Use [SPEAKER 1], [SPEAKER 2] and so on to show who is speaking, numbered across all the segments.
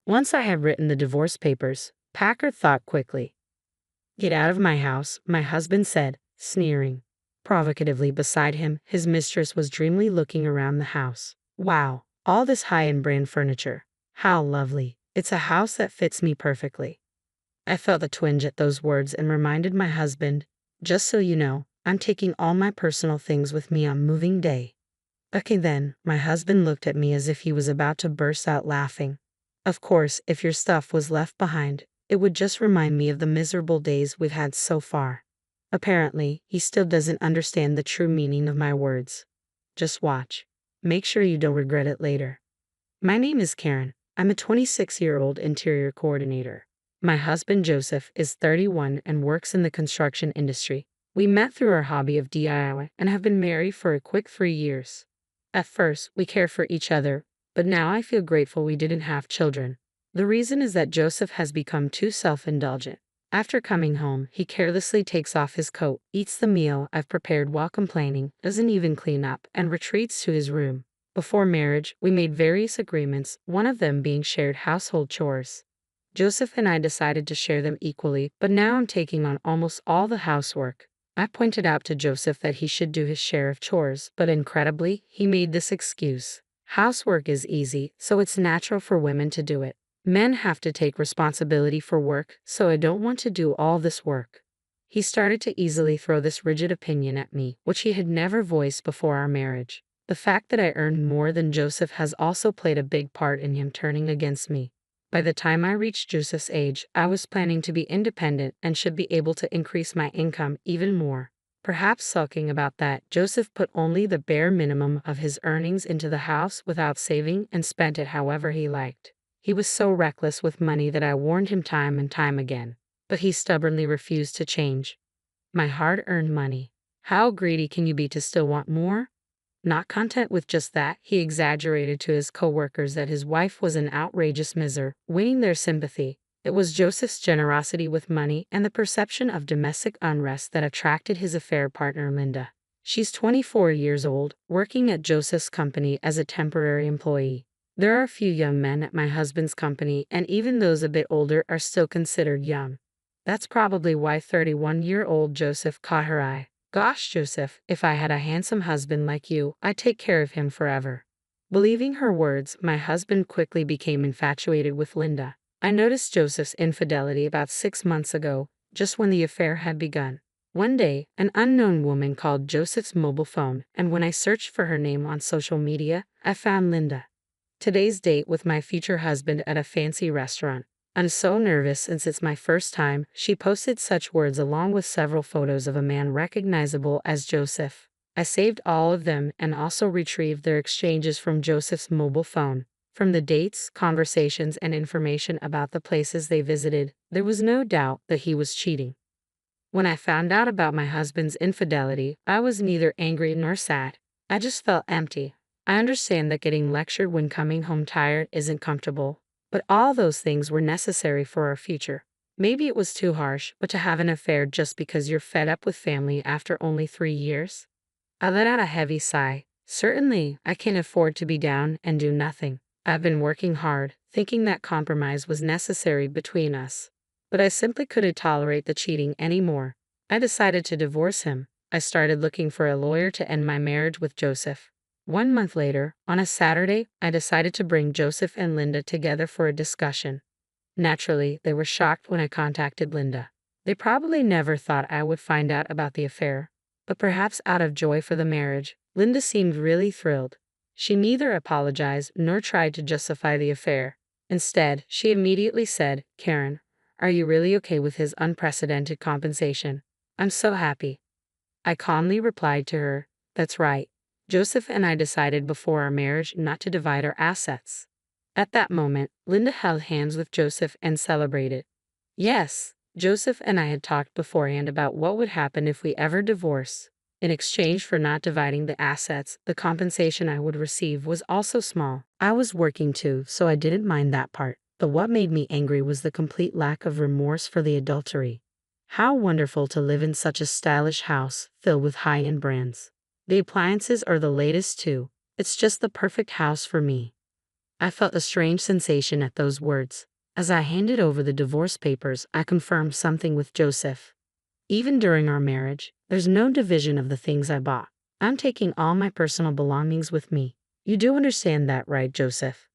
[SPEAKER 1] Once I had written the divorce papers, Packer thought quickly. "Get out of my house," my husband said, sneering. Provocatively beside him, his mistress was dreamily looking around the house. "Wow, all this high-end brand furniture. How lovely. It's a house that fits me perfectly." I felt a twinge at those words and reminded my husband, "Just so you know, I'm taking all my personal things with me on moving day." "Okay then," my husband looked at me as if he was about to burst out laughing. "Of course, if your stuff was left behind, it would just remind me of the miserable days we've had so far." Apparently, he still doesn't understand the true meaning of my words. Just watch. Make sure you don't regret it later. My name is Karen. I'm a 26-year-old interior coordinator. My husband Joseph is 31 and works in the construction industry. We met through our hobby of DIY and have been married for a quick 3 years. At first, we cared for each other, but now I feel grateful we didn't have children. The reason is that Joseph has become too self-indulgent. After coming home, he carelessly takes off his coat, eats the meal I've prepared while complaining, doesn't even clean up, and retreats to his room. Before marriage, we made various agreements, one of them being shared household chores. Joseph and I decided to share them equally, but now I'm taking on almost all the housework. I pointed out to Joseph that he should do his share of chores, but incredibly, he made this excuse. Housework is easy, so it's natural for women to do it. Men have to take responsibility for work, so I don't want to do all this work. He started to easily throw this rigid opinion at me, which he had never voiced before our marriage. The fact that I earned more than Joseph has also played a big part in him turning against me. By the time I reached Joseph's age, I was planning to be independent and should be able to increase my income even more. Perhaps sulking about that, Joseph put only the bare minimum of his earnings into the house without saving and spent it however he liked. He was so reckless with money that I warned him time and time again, but he stubbornly refused to change. My hard-earned money. How greedy can you be to still want more? Not content with just that, he exaggerated to his co-workers that his wife was an outrageous miser, winning their sympathy. It was Joseph's generosity with money and the perception of domestic unrest that attracted his affair partner Linda. She's 24 years old, working at Joseph's company as a temporary employee. There are a few young men at my husband's company, and even those a bit older are still considered young. That's probably why 31-year-old Joseph caught her eye. "Gosh, Joseph, if I had a handsome husband like you, I'd take care of him forever." Believing her words, my husband quickly became infatuated with Linda. I noticed Joseph's infidelity about 6 months ago, just when the affair had begun. One day, an unknown woman called Joseph's mobile phone, and when I searched for her name on social media, I found Linda. Today's date with my future husband at a fancy restaurant. I'm so nervous since it's my first time, she posted such words along with several photos of a man recognizable as Joseph. I saved all of them and also retrieved their exchanges from Joseph's mobile phone. From the dates, conversations, and information about the places they visited, there was no doubt that he was cheating. When I found out about my husband's infidelity, I was neither angry nor sad. I just felt empty. I understand that getting lectured when coming home tired isn't comfortable, but all those things were necessary for our future. Maybe it was too harsh, but to have an affair just because you're fed up with family after only 3 years? I let out a heavy sigh. Certainly, I can't afford to be down and do nothing. I've been working hard, thinking that compromise was necessary between us. But I simply couldn't tolerate the cheating anymore. I decided to divorce him. I started looking for a lawyer to end my marriage with Joseph. 1 month later, on a Saturday, I decided to bring Joseph and Linda together for a discussion. Naturally, they were shocked when I contacted Linda. They probably never thought I would find out about the affair, but perhaps out of joy for the marriage, Linda seemed really thrilled. She neither apologized nor tried to justify the affair. Instead, she immediately said, "Karen, are you really okay with his unprecedented compensation? I'm so happy." I calmly replied to her, "That's right. Joseph and I decided before our marriage not to divide our assets." At that moment, Linda held hands with Joseph and celebrated. Yes, Joseph and I had talked beforehand about what would happen if we ever divorced. In exchange for not dividing the assets, the compensation I would receive was also small. I was working too, so I didn't mind that part. But what made me angry was the complete lack of remorse for the adultery. How wonderful to live in such a stylish house filled with high-end brands. The appliances are the latest too. It's just the perfect house for me. I felt a strange sensation at those words. As I handed over the divorce papers, I confirmed something with Joseph. Even during our marriage, there's no division of the things I bought. I'm taking all my personal belongings with me. You do understand that, right, Joseph?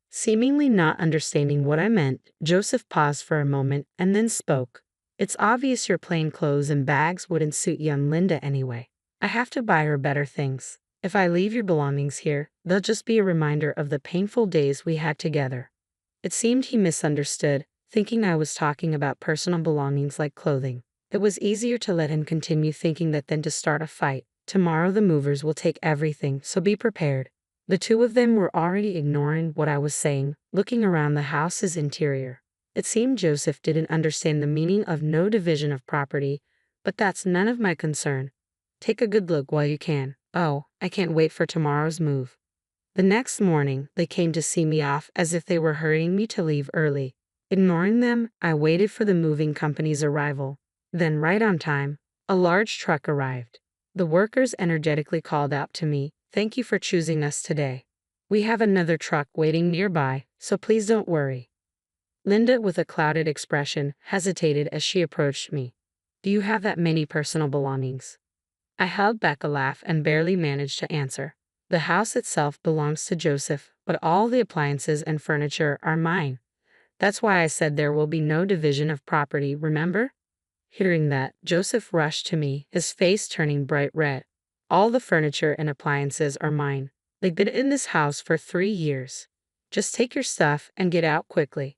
[SPEAKER 1] Seemingly not understanding what I meant, Joseph paused for a moment and then spoke. It's obvious your plain clothes and bags wouldn't suit young Linda anyway. I have to buy her better things. If I leave your belongings here, they'll just be a reminder of the painful days we had together. It seemed he misunderstood, thinking I was talking about personal belongings like clothing. It was easier to let him continue thinking that than to start a fight. Tomorrow the movers will take everything, so be prepared. The two of them were already ignoring what I was saying, looking around the house's interior. It seemed Joseph didn't understand the meaning of no division of property, but that's none of my concern. Take a good look while you can. Oh, I can't wait for tomorrow's move. The next morning, they came to see me off as if they were hurrying me to leave early. Ignoring them, I waited for the moving company's arrival. Then, right on time, a large truck arrived. The workers energetically called out to me, "Thank you for choosing us today. We have another truck waiting nearby, so please don't worry." Linda, with a clouded expression, hesitated as she approached me. "Do you have that many personal belongings?" I held back a laugh and barely managed to answer. "The house itself belongs to Joseph, but all the appliances and furniture are mine. That's why I said there will be no division of property, remember?" Hearing that, Joseph rushed to me, his face turning bright red. "All the furniture and appliances are mine. They've been in this house for 3 years. Just take your stuff and get out quickly."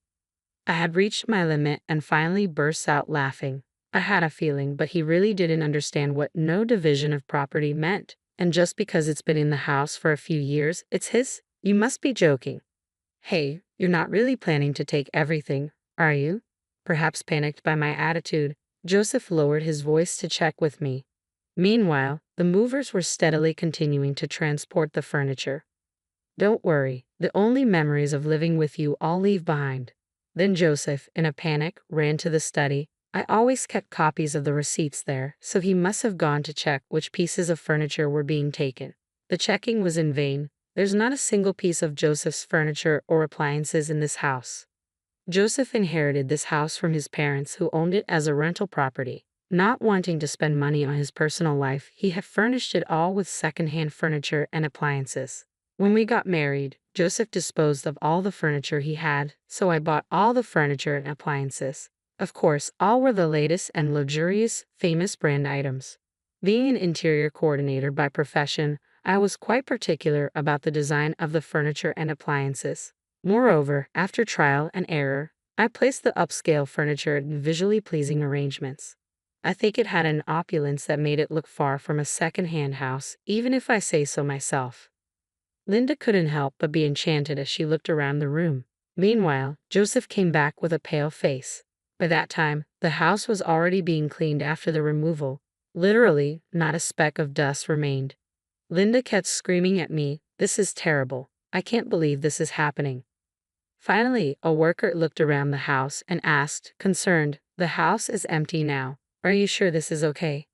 [SPEAKER 1] I had reached my limit and finally burst out laughing. I had a feeling, but he really didn't understand what no division of property meant. And just because it's been in the house for a few years, it's his? You must be joking. "Hey, you're not really planning to take everything, are you?" Perhaps panicked by my attitude, Joseph lowered his voice to check with me. Meanwhile, the movers were steadily continuing to transport the furniture. "Don't worry, the only memories of living with you I'll leave behind." Then Joseph, in a panic, ran to the study. I always kept copies of the receipts there, so he must have gone to check which pieces of furniture were being taken. The checking was in vain. There's not a single piece of Joseph's furniture or appliances in this house. Joseph inherited this house from his parents, who owned it as a rental property. Not wanting to spend money on his personal life, he had furnished it all with second-hand furniture and appliances. When we got married, Joseph disposed of all the furniture he had, so I bought all the furniture and appliances. Of course, all were the latest and luxurious, famous brand items. Being an interior coordinator by profession, I was quite particular about the design of the furniture and appliances. Moreover, after trial and error, I placed the upscale furniture in visually pleasing arrangements. I think it had an opulence that made it look far from a second-hand house, even if I say so myself. Linda couldn't help but be enchanted as she looked around the room. Meanwhile, Joseph came back with a pale face. By that time, the house was already being cleaned after the removal. Literally, not a speck of dust remained. Linda kept screaming at me, "This is terrible. I can't believe this is happening." Finally, a worker looked around the house and asked, concerned, "The house is empty now. Are you sure this is okay?"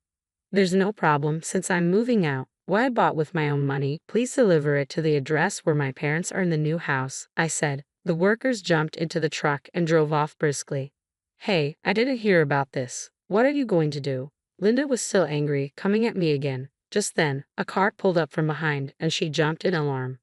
[SPEAKER 1] "There's no problem since I'm moving out. What I bought with my own money, please deliver it to the address where my parents are in the new house," I said. The workers jumped into the truck and drove off briskly. "Hey, I didn't hear about this. What are you going to do?" Linda was still angry, coming at me again. Just then, a car pulled up from behind, and she jumped in alarm.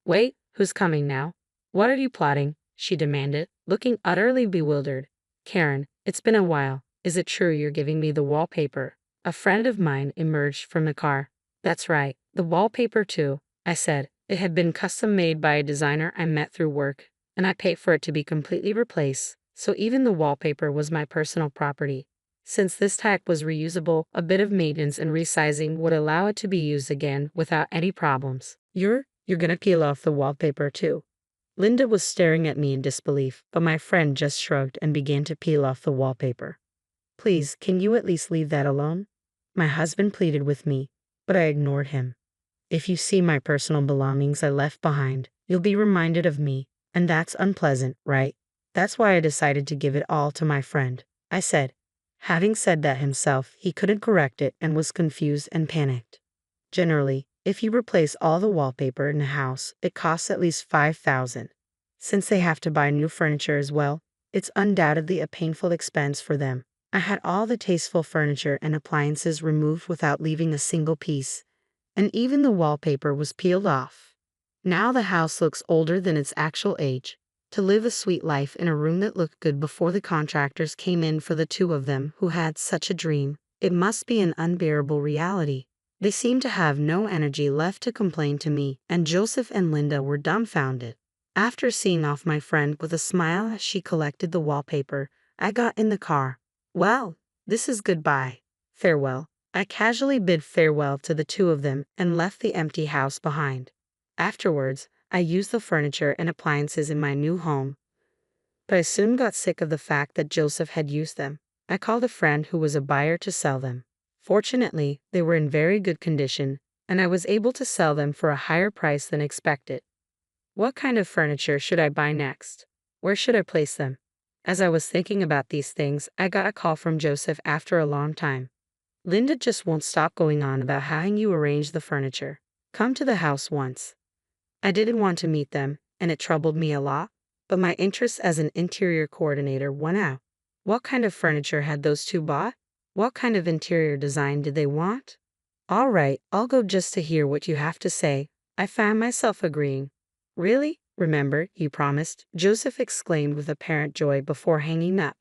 [SPEAKER 1] "Wait, who's coming now? What are you plotting?" she demanded, looking utterly bewildered. "Karen, it's been a while. Is it true you're giving me the wallpaper?" A friend of mine emerged from the car. "That's right, the wallpaper too," I said. It had been custom made by a designer I met through work, and I paid for it to be completely replaced, so even the wallpaper was my personal property. Since this type was reusable, a bit of maintenance and resizing would allow it to be used again without any problems. You're gonna peel off the wallpaper too?" Linda was staring at me in disbelief, but my friend just shrugged and began to peel off the wallpaper. "Please, can you at least leave that alone?" My husband pleaded with me, but I ignored him. "If you see my personal belongings I left behind, you'll be reminded of me, and that's unpleasant, right? That's why I decided to give it all to my friend," I said. Having said that himself, he couldn't correct it and was confused and panicked. Generally, if you replace all the wallpaper in a house, it costs at least $5,000. Since they have to buy new furniture as well, it's undoubtedly a painful expense for them. I had all the tasteful furniture and appliances removed without leaving a single piece, and even the wallpaper was peeled off. Now the house looks older than its actual age. To live a sweet life in a room that looked good before the contractors came in for the two of them who had such a dream, it must be an unbearable reality. They seemed to have no energy left to complain to me, and Joseph and Linda were dumbfounded. After seeing off my friend with a smile as she collected the wallpaper, I got in the car. Well, this is goodbye. Farewell. I casually bid farewell to the two of them and left the empty house behind. Afterwards, I used the furniture and appliances in my new home, but I soon got sick of the fact that Joseph had used them. I called a friend who was a buyer to sell them. Fortunately, they were in very good condition, and I was able to sell them for a higher price than expected. What kind of furniture should I buy next? Where should I place them? As I was thinking about these things, I got a call from Joseph after a long time. Linda just won't stop going on about how you arrange the furniture. Come to the house once. I didn't want to meet them, and it troubled me a lot, but my interest as an interior coordinator won out. What kind of furniture had those two bought? What kind of interior design did they want? All right, I'll go just to hear what you have to say. I found myself agreeing. Really? Remember, you promised, Joseph exclaimed with apparent joy before hanging up.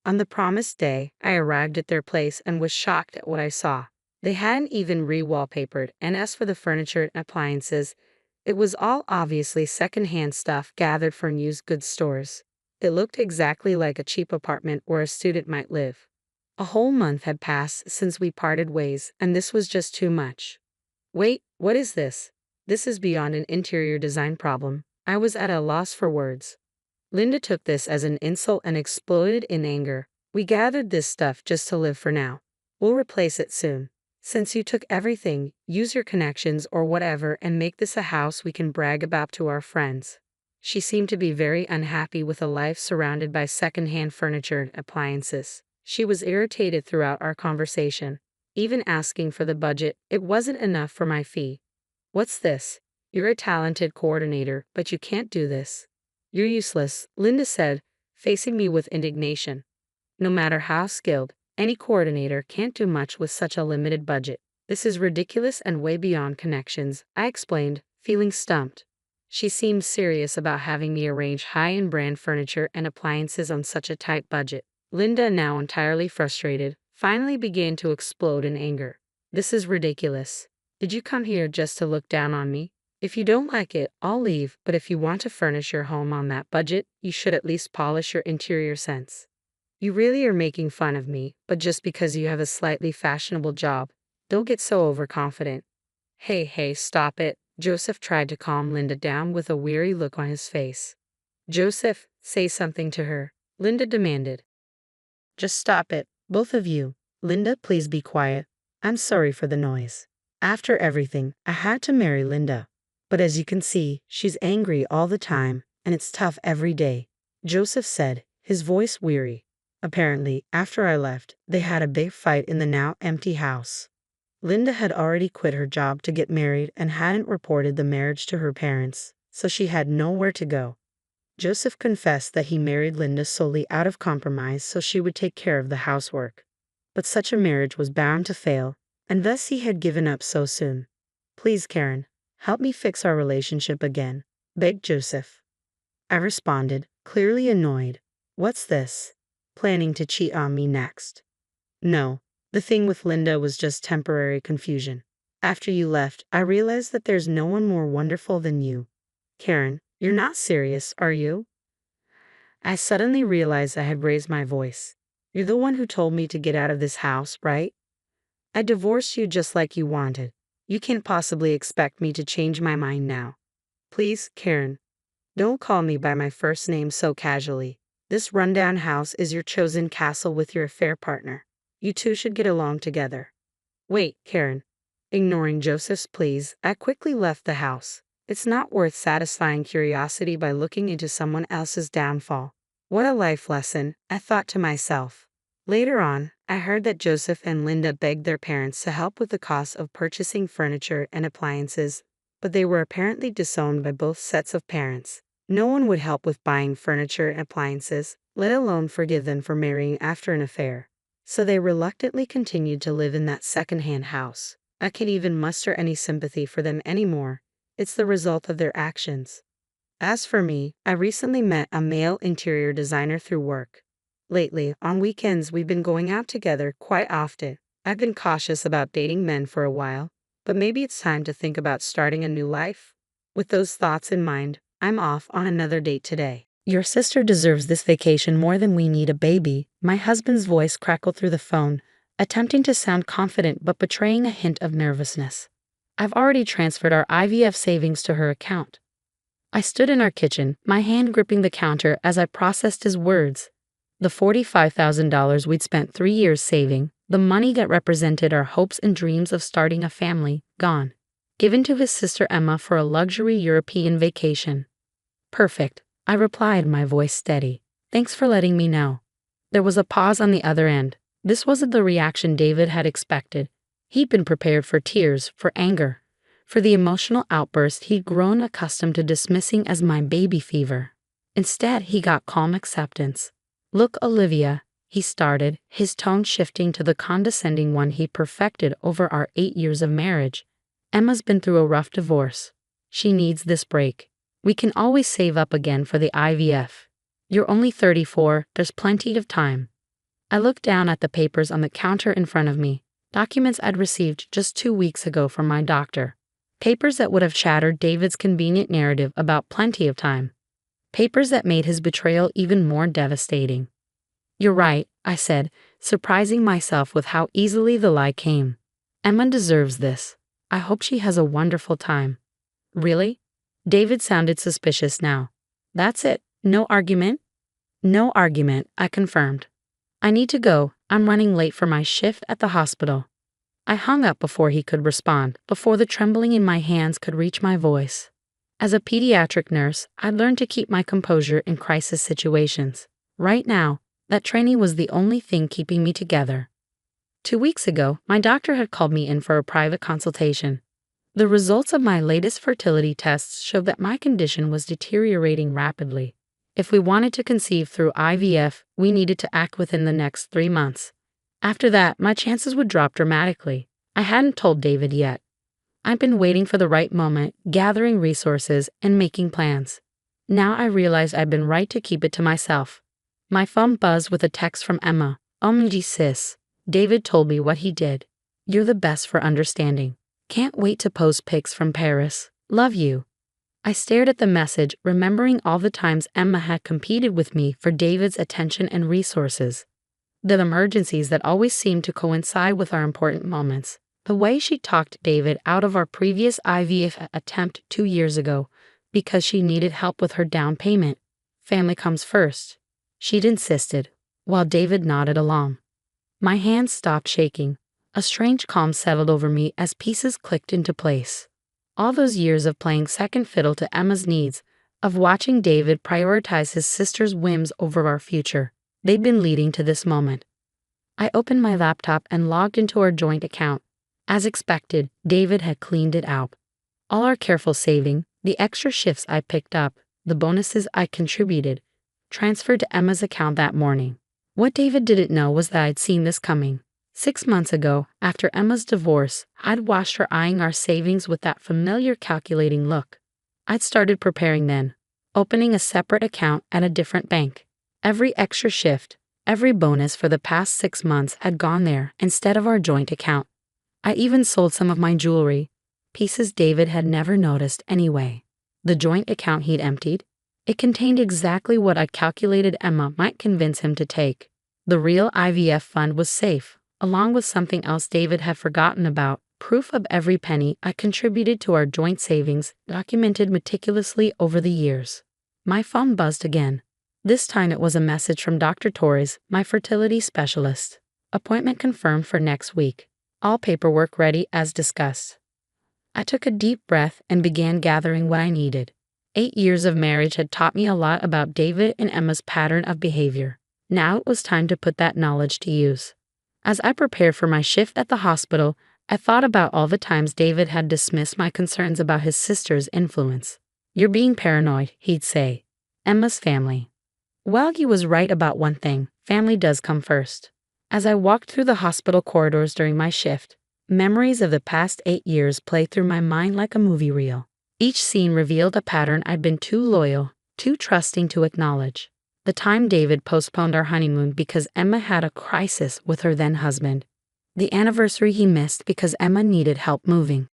[SPEAKER 1] On the promised day, I arrived at their place and was shocked at what I saw. They hadn't even re-wallpapered, and as for the furniture and appliances, it was all obviously second-hand stuff gathered from used goods stores. It looked exactly like a cheap apartment where a student might live. A whole month had passed since we parted ways, and this was just too much. Wait, what is this? This is beyond an interior design problem. I was at a loss for words. Linda took this as an insult and exploded in anger. We gathered this stuff just to live for now. We'll replace it soon. Since you took everything, use your connections or whatever and make this a house we can brag about to our friends. She seemed to be very unhappy with a life surrounded by second-hand furniture and appliances. She was irritated throughout our conversation. Even asking for the budget, it wasn't enough for my fee. What's this? You're a talented coordinator, but you can't do this. You're useless, Linda said, facing me with indignation. No matter how skilled, any coordinator can't do much with such a limited budget. This is ridiculous and way beyond connections, I explained, feeling stumped. She seemed serious about having me arrange high-end brand furniture and appliances on such a tight budget. Linda, now entirely frustrated, finally began to explode in anger. This is ridiculous. Did you come here just to look down on me? If you don't like it, I'll leave, but if you want to furnish your home on that budget, you should at least polish your interior sense. You really are making fun of me, but just because you have a slightly fashionable job, don't get so overconfident. Hey, stop it. Joseph tried to calm Linda down with a weary look on his face. Joseph, say something to her, Linda demanded. Just stop it, both of you. Linda, please be quiet. I'm sorry for the noise. After everything, I had to marry Linda. But as you can see, she's angry all the time, and it's tough every day, Joseph said, his voice weary. Apparently, after I left, they had a big fight in the now empty house. Linda had already quit her job to get married and hadn't reported the marriage to her parents, so she had nowhere to go. Joseph confessed that he married Linda solely out of compromise so she would take care of the housework. But such a marriage was bound to fail, and thus he had given up so soon. Please, Karen, help me fix our relationship again, begged Joseph. I responded, clearly annoyed. What's this? Planning to cheat on me next? No, the thing with Linda was just temporary confusion. After you left, I realized that there's no one more wonderful than you. Karen, you're not serious, are you? I suddenly realized I had raised my voice. You're the one who told me to get out of this house, right? I divorced you just like you wanted. You can't possibly expect me to change my mind now. Please, Karen, don't call me by my first name so casually. This rundown house is your chosen castle with your affair partner. You two should get along together. Wait, Karen. Ignoring Joseph's pleas, I quickly left the house. It's not worth satisfying curiosity by looking into someone else's downfall. What a life lesson, I thought to myself. Later on, I heard that Joseph and Linda begged their parents to help with the cost of purchasing furniture and appliances, but they were apparently disowned by both sets of parents. No one would help with buying furniture and appliances, let alone forgive them for marrying after an affair. So they reluctantly continued to live in that second-hand house. I can't even muster any sympathy for them anymore. It's the result of their actions. As for me, I recently met a male interior designer through work. Lately, on weekends, we've been going out together quite often. I've been cautious about dating men for a while, but maybe it's time to think about starting a new life. With those thoughts in mind, I'm off on another date today. Your sister deserves this vacation more than we need a baby. My husband's voice crackled through the phone, attempting to sound confident but betraying a hint of nervousness. I've already transferred our IVF savings to her account. I stood in our kitchen, my hand gripping the counter as I processed his words. The $45,000 we'd spent 3 years saving, the money that represented our hopes and dreams of starting a family, gone. Given to his sister Emma for a luxury European vacation. Perfect, I replied, my voice steady. Thanks for letting me know. There was a pause on the other end. This wasn't the reaction David had expected. He'd been prepared for tears, for anger, for the emotional outburst he'd grown accustomed to dismissing as my baby fever. Instead, he got calm acceptance. Look, Olivia, he started, his tone shifting to the condescending one he perfected over our 8 years of marriage. Emma's been through a rough divorce. She needs this break. We can always save up again for the IVF. You're only 34, there's plenty of time. I looked down at the papers on the counter in front of me, documents I'd received just 2 weeks ago from my doctor. Papers that would have shattered David's convenient narrative about plenty of time. Papers that made his betrayal even more devastating. You're right, I said, surprising myself with how easily the lie came. Emma deserves this. I hope she has a wonderful time. Really? David sounded suspicious now. That's it, no argument? No argument, I confirmed. I need to go, I'm running late for my shift at the hospital. I hung up before he could respond, before the trembling in my hands could reach my voice. As a pediatric nurse, I'd learned to keep my composure in crisis situations. Right now, that training was the only thing keeping me together. 2 weeks ago, my doctor had called me in for a private consultation. The results of my latest fertility tests showed that my condition was deteriorating rapidly. If we wanted to conceive through IVF, we needed to act within the next 3 months. After that, my chances would drop dramatically. I hadn't told David yet. I'd been waiting for the right moment, gathering resources, and making plans. Now I realized I'd been right to keep it to myself. My phone buzzed with a text from Emma. OMG sis. David told me what he did. You're the best for understanding. Can't wait to post pics from Paris. Love you. I stared at the message, remembering all the times Emma had competed with me for David's attention and resources. The emergencies that always seemed to coincide with our important moments. The way she talked David out of our previous IVF attempt 2 years ago because she needed help with her down payment. Family comes first. She'd insisted, while David nodded along. My hands stopped shaking. A strange calm settled over me as pieces clicked into place. All those years of playing second fiddle to Emma's needs, of watching David prioritize his sister's whims over our future, they'd been leading to this moment. I opened my laptop and logged into our joint account. As expected, David had cleaned it out. All our careful saving, the extra shifts I picked up, the bonuses I contributed, transferred to Emma's account that morning. What David didn't know was that I'd seen this coming. 6 months ago, after Emma's divorce, I'd watched her eyeing our savings with that familiar calculating look. I'd started preparing then, opening a separate account at a different bank. Every extra shift, every bonus for the past 6 months had gone there instead of our joint account. I even sold some of my jewelry, pieces David had never noticed anyway. The joint account he'd emptied, it contained exactly what I'd calculated Emma might convince him to take. The real IVF fund was safe, along with something else David had forgotten about, proof of every penny I contributed to our joint savings, documented meticulously over the years. My phone buzzed again. This time it was a message from Dr. Torres, my fertility specialist. Appointment confirmed for next week. All paperwork ready as discussed. I took a deep breath and began gathering what I needed. 8 years of marriage had taught me a lot about David and Emma's pattern of behavior. Now it was time to put that knowledge to use. As I prepared for my shift at the hospital, I thought about all the times David had dismissed my concerns about his sister's influence. "You're being paranoid," he'd say. "Emma's family." Well, he was right about one thing: family does come first. As I walked through the hospital corridors during my shift, memories of the past 8 years played through my mind like a movie reel. Each scene revealed a pattern I'd been too loyal, too trusting to acknowledge. The time David postponed our honeymoon because Emma had a crisis with her then husband. The anniversary he missed because Emma needed help moving.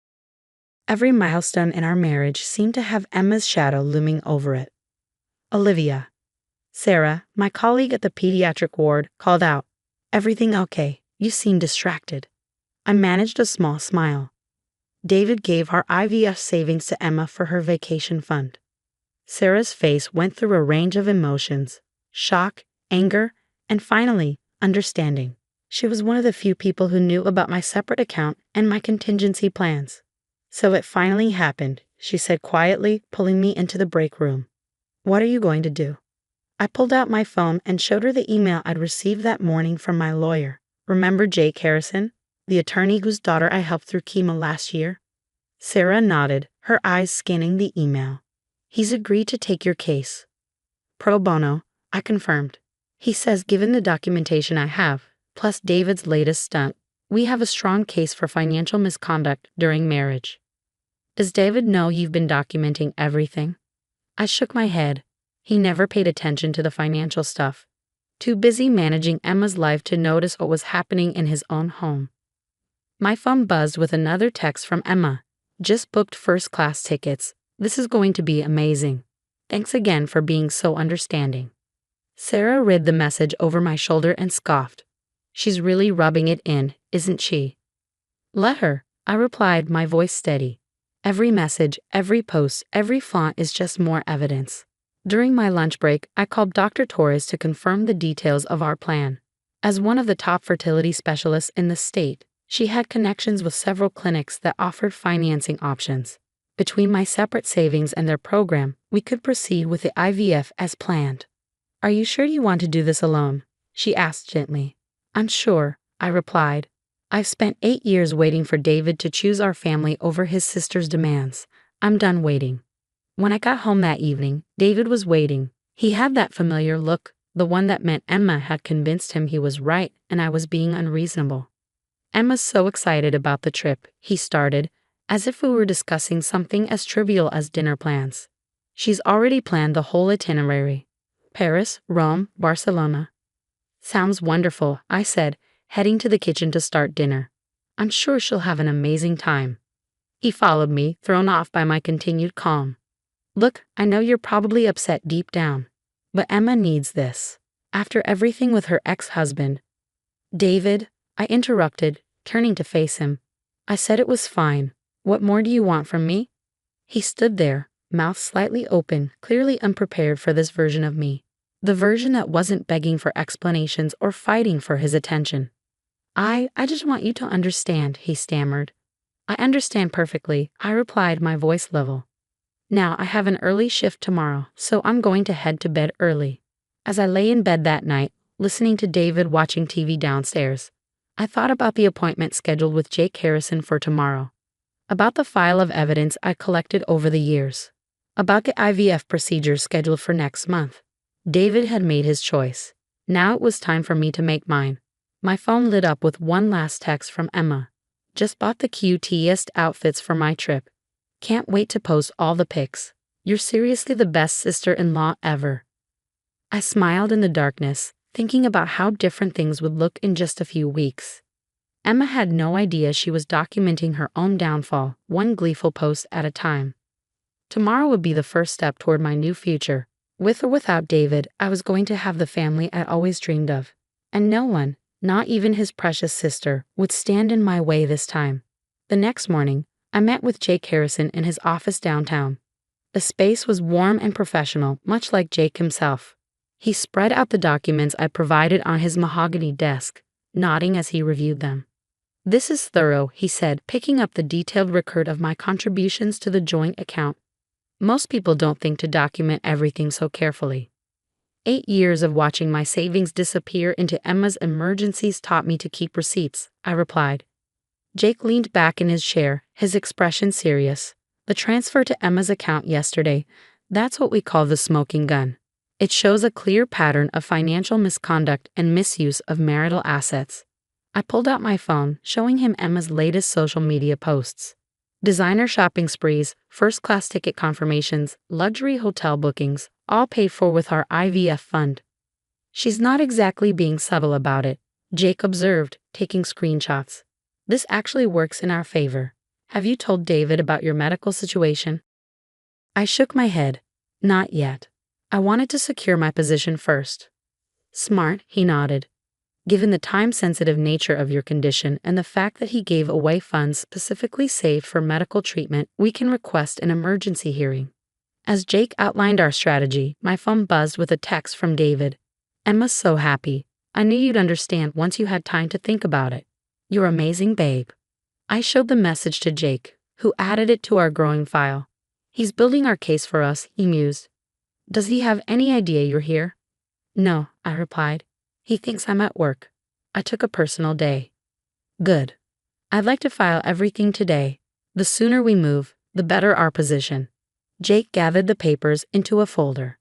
[SPEAKER 1] Every milestone in our marriage seemed to have Emma's shadow looming over it. Olivia. Sarah, my colleague at the pediatric ward, called out, "Everything okay? You seem distracted." I managed a small smile. David gave our IVF savings to Emma for her vacation fund. Sarah's face went through a range of emotions: shock, anger, and finally, understanding. She was one of the few people who knew about my separate account and my contingency plans. "So it finally happened," she said quietly, pulling me into the break room. "What are you going to do?" I pulled out my phone and showed her the email I'd received that morning from my lawyer. "Remember Jake Harrison, the attorney whose daughter I helped through chemo last year?" Sarah nodded, her eyes scanning the email. "He's agreed to take your case. Pro bono," I confirmed. "He says given the documentation I have, plus David's latest stunt, we have a strong case for financial misconduct during marriage." "Does David know you've been documenting everything?" I shook my head. He never paid attention to the financial stuff. Too busy managing Emma's life to notice what was happening in his own home. My phone buzzed with another text from Emma. "Just booked first-class tickets. This is going to be amazing. Thanks again for being so understanding." Sarah read the message over my shoulder and scoffed. "She's really rubbing it in, isn't she?" "Let her," I replied, my voice steady. "Every message, every post, every font is just more evidence." During my lunch break, I called Dr. Torres to confirm the details of our plan. As one of the top fertility specialists in the state, she had connections with several clinics that offered financing options. Between my separate savings and their program, we could proceed with the IVF as planned. "Are you sure you want to do this alone?" she asked gently. "I'm sure," I replied. "I've spent 8 years waiting for David to choose our family over his sister's demands. I'm done waiting." When I got home that evening, David was waiting. He had that familiar look, the one that meant Emma had convinced him he was right and I was being unreasonable. "Emma's so excited about the trip," he started, as if we were discussing something as trivial as dinner plans. "She's already planned the whole itinerary. Paris, Rome, Barcelona." "Sounds wonderful," I said, heading to the kitchen to start dinner. "I'm sure she'll have an amazing time." He followed me, thrown off by my continued calm. "Look, I know you're probably upset deep down, but Emma needs this. After everything with her ex-husband." "David," I interrupted, turning to face him. "I said it was fine. What more do you want from me?" He stood there, mouth slightly open, clearly unprepared for this version of me. The version that wasn't begging for explanations or fighting for his attention. I just want you to understand," he stammered. "I understand perfectly," I replied, my voice level. "Now I have an early shift tomorrow, so I'm going to head to bed early." As I lay in bed that night, listening to David watching TV downstairs, I thought about the appointment scheduled with Jake Harrison for tomorrow. About the file of evidence I collected over the years. About the IVF procedures scheduled for next month. David had made his choice. Now it was time for me to make mine. My phone lit up with one last text from Emma. "Just bought the cutest outfits for my trip. Can't wait to post all the pics. You're seriously the best sister-in-law ever." I smiled in the darkness, thinking about how different things would look in just a few weeks. Emma had no idea she was documenting her own downfall, one gleeful post at a time. Tomorrow would be the first step toward my new future. With or without David, I was going to have the family I'd always dreamed of. And no one, not even his precious sister, would stand in my way this time. The next morning, I met with Jake Harrison in his office downtown. The space was warm and professional, much like Jake himself. He spread out the documents I provided on his mahogany desk, nodding as he reviewed them. "This is thorough," he said, picking up the detailed record of my contributions to the joint account. "Most people don't think to document everything so carefully." 8 years of watching my savings disappear into Emma's emergencies taught me to keep receipts, I replied. Jake leaned back in his chair, his expression serious. The transfer to Emma's account yesterday, that's what we call the smoking gun. It shows a clear pattern of financial misconduct and misuse of marital assets. I pulled out my phone, showing him Emma's latest social media posts. Designer shopping sprees, first-class ticket confirmations, luxury hotel bookings, all paid for with our IVF fund. She's not exactly being subtle about it, Jake observed, taking screenshots. This actually works in our favor. Have you told David about your medical situation? I shook my head. Not yet. I wanted to secure my position first. Smart, he nodded. Given the time-sensitive nature of your condition and the fact that he gave away funds specifically saved for medical treatment, we can request an emergency hearing. As Jake outlined our strategy, my phone buzzed with a text from David. Emma's so happy. I knew you'd understand once you had time to think about it. You're amazing, babe. I showed the message to Jake, who added it to our growing file. He's building our case for us, he mused. Does he have any idea you're here? No, I replied. He thinks I'm at work. I took a personal day. Good. I'd like to file everything today. The sooner we move, the better our position. Jake gathered the papers into a folder.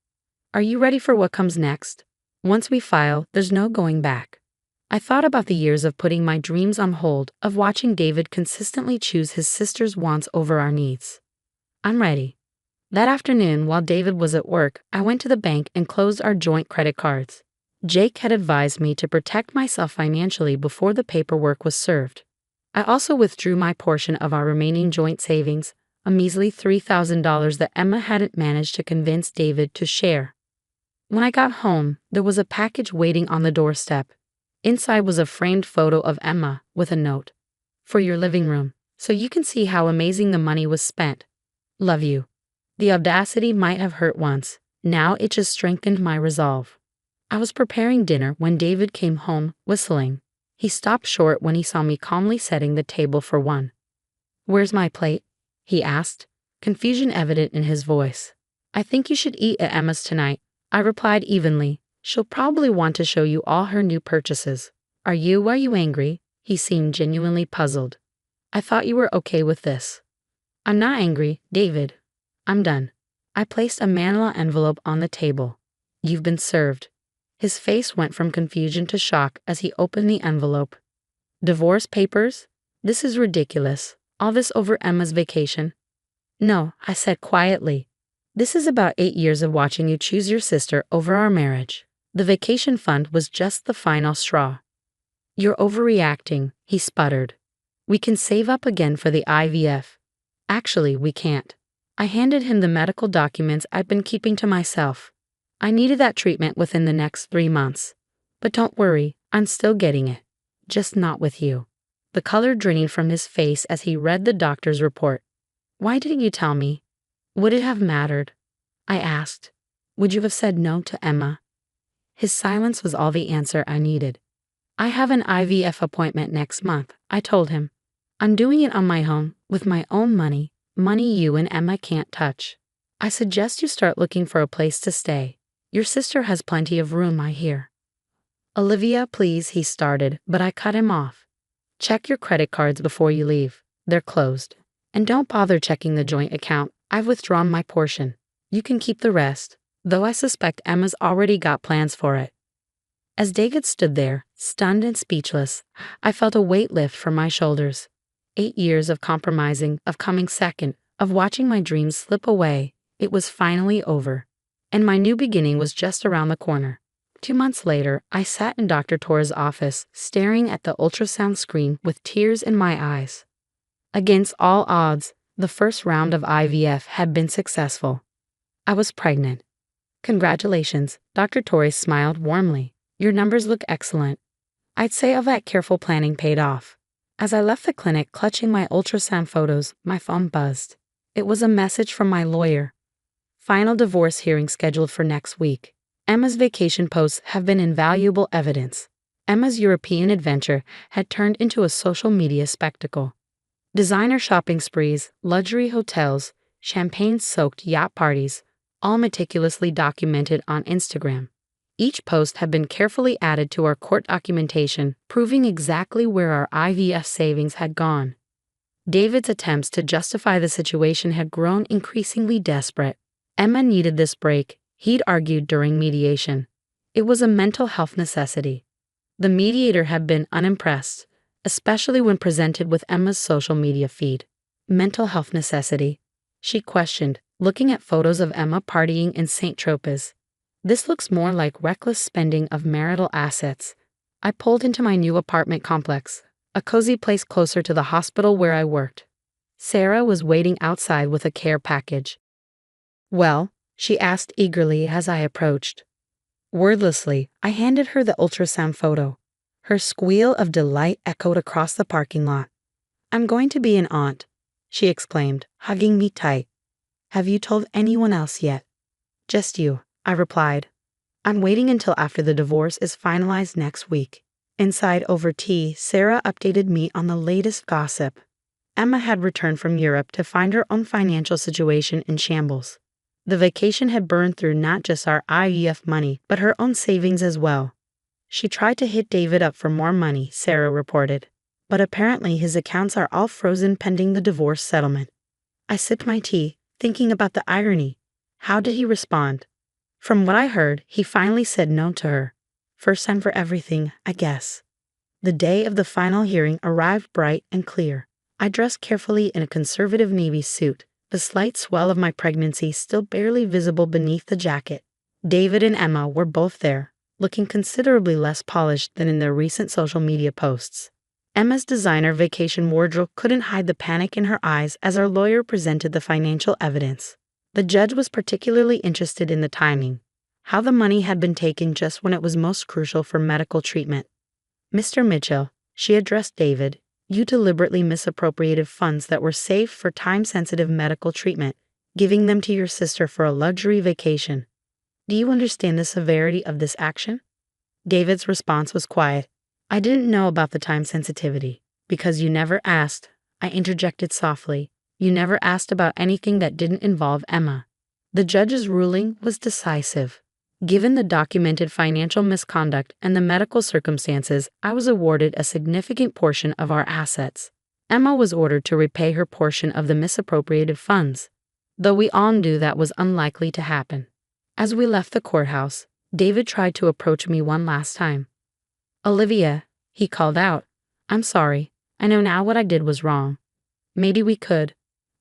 [SPEAKER 1] Are you ready for what comes next? Once we file, there's no going back. I thought about the years of putting my dreams on hold, of watching David consistently choose his sister's wants over our needs. I'm ready. That afternoon, while David was at work, I went to the bank and closed our joint credit cards. Jake had advised me to protect myself financially before the paperwork was served. I also withdrew my portion of our remaining joint savings, a measly $3,000 that Emma hadn't managed to convince David to share. When I got home, there was a package waiting on the doorstep. Inside was a framed photo of Emma with a note. For your living room, so you can see how amazing the money was spent. Love you. The audacity might have hurt once. Now it just strengthened my resolve. I was preparing dinner when David came home, whistling. He stopped short when he saw me calmly setting the table for one. Where's my plate? He asked, confusion evident in his voice. I think you should eat at Emma's tonight, I replied evenly. She'll probably want to show you all her new purchases. Are you angry? He seemed genuinely puzzled. I thought you were okay with this. I'm not angry, David. I'm done. I placed a manila envelope on the table. You've been served. His face went from confusion to shock as he opened the envelope. Divorce papers? This is ridiculous. All this over Emma's vacation? No, I said quietly. This is about 8 years of watching you choose your sister over our marriage. The vacation fund was just the final straw. You're overreacting, he sputtered. We can save up again for the IVF. Actually, we can't. I handed him the medical documents I'd been keeping to myself. I needed that treatment within the next 3 months. But don't worry, I'm still getting it. Just not with you. The color draining from his face as he read the doctor's report. Why didn't you tell me? Would it have mattered? I asked. Would you have said no to Emma? His silence was all the answer I needed. I have an IVF appointment next month, I told him. I'm doing it on my own, with my own money you and Emma can't touch. I suggest you start looking for a place to stay. Your sister has plenty of room, I hear. Olivia, please, he started, but I cut him off. Check your credit cards before you leave. They're closed. And don't bother checking the joint account. I've withdrawn my portion. You can keep the rest, though I suspect Emma's already got plans for it. As David stood there, stunned and speechless, I felt a weight lift from my shoulders. 8 years of compromising, of coming second, of watching my dreams slip away. It was finally over. And my new beginning was just around the corner. 2 months later, I sat in Dr. Torres' office, staring at the ultrasound screen with tears in my eyes. Against all odds, the first round of IVF had been successful. I was pregnant. Congratulations, Dr. Torres smiled warmly. Your numbers look excellent. I'd say all that careful planning paid off. As I left the clinic clutching my ultrasound photos, my phone buzzed. It was a message from my lawyer. Final divorce hearing scheduled for next week. Emma's vacation posts have been invaluable evidence. Emma's European adventure had turned into a social media spectacle. Designer shopping sprees, luxury hotels, champagne-soaked yacht parties, all meticulously documented on Instagram. Each post had been carefully added to our court documentation, proving exactly where our IVF savings had gone. David's attempts to justify the situation had grown increasingly desperate. Emma needed this break, he'd argued during mediation. It was a mental health necessity. The mediator had been unimpressed, especially when presented with Emma's social media feed. Mental health necessity? She questioned, looking at photos of Emma partying in St. Tropez. This looks more like reckless spending of marital assets. I pulled into my new apartment complex, a cozy place closer to the hospital where I worked. Sarah was waiting outside with a care package. "Well?" she asked eagerly as I approached. Wordlessly, I handed her the ultrasound photo. Her squeal of delight echoed across the parking lot. "I'm going to be an aunt," she exclaimed, hugging me tight. "Have you told anyone else yet?" "Just you," I replied. "I'm waiting until after the divorce is finalized next week." Inside over tea, Sarah updated me on the latest gossip. Emma had returned from Europe to find her own financial situation in shambles. The vacation had burned through not just our IVF money, but her own savings as well. She tried to hit David up for more money, Sarah reported, but apparently his accounts are all frozen pending the divorce settlement. I sipped my tea, thinking about the irony. How did he respond? From what I heard, he finally said no to her. First time for everything, I guess. The day of the final hearing arrived bright and clear. I dressed carefully in a conservative navy suit, the slight swell of my pregnancy still barely visible beneath the jacket. David and Emma were both there, looking considerably less polished than in their recent social media posts. Emma's designer vacation wardrobe couldn't hide the panic in her eyes as our lawyer presented the financial evidence. The judge was particularly interested in the timing, how the money had been taken just when it was most crucial for medical treatment. "Mr. Mitchell," she addressed David, "you deliberately misappropriated funds that were saved for time-sensitive medical treatment, giving them to your sister for a luxury vacation. Do you understand the severity of this action?" David's response was quiet. "I didn't know about the time sensitivity. Because you never asked," I interjected softly. "You never asked about anything that didn't involve Emma." The judge's ruling was decisive. Given the documented financial misconduct and the medical circumstances, I was awarded a significant portion of our assets. Emma was ordered to repay her portion of the misappropriated funds, though we all knew that was unlikely to happen. As we left the courthouse, David tried to approach me one last time. "Olivia," he called out, "I'm sorry. I know now what I did was wrong. Maybe we could."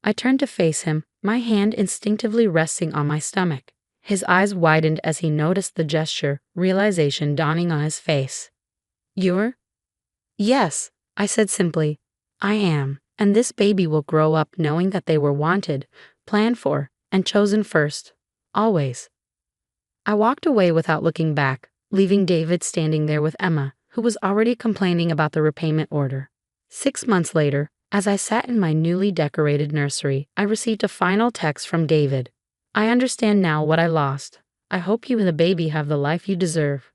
[SPEAKER 1] I turned to face him, my hand instinctively resting on my stomach. His eyes widened as he noticed the gesture, realization dawning on his face. "You're?" "Yes," I said simply. "I am, and this baby will grow up knowing that they were wanted, planned for, and chosen first. Always." I walked away without looking back, leaving David standing there with Emma, who was already complaining about the repayment order. 6 months later, as I sat in my newly decorated nursery, I received a final text from David. "I understand now what I lost. I hope you and the baby have the life you deserve."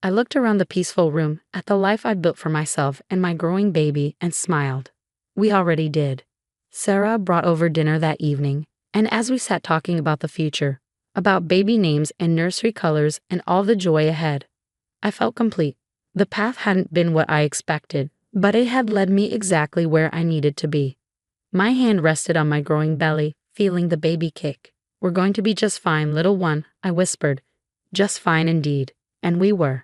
[SPEAKER 1] I looked around the peaceful room, at the life I built for myself and my growing baby, and smiled. We already did. Sarah brought over dinner that evening, and as we sat talking about the future, about baby names and nursery colors and all the joy ahead, I felt complete. The path hadn't been what I expected, but it had led me exactly where I needed to be. My hand rested on my growing belly, feeling the baby kick. "We're going to be just fine, little one," I whispered. Just fine indeed. And we were.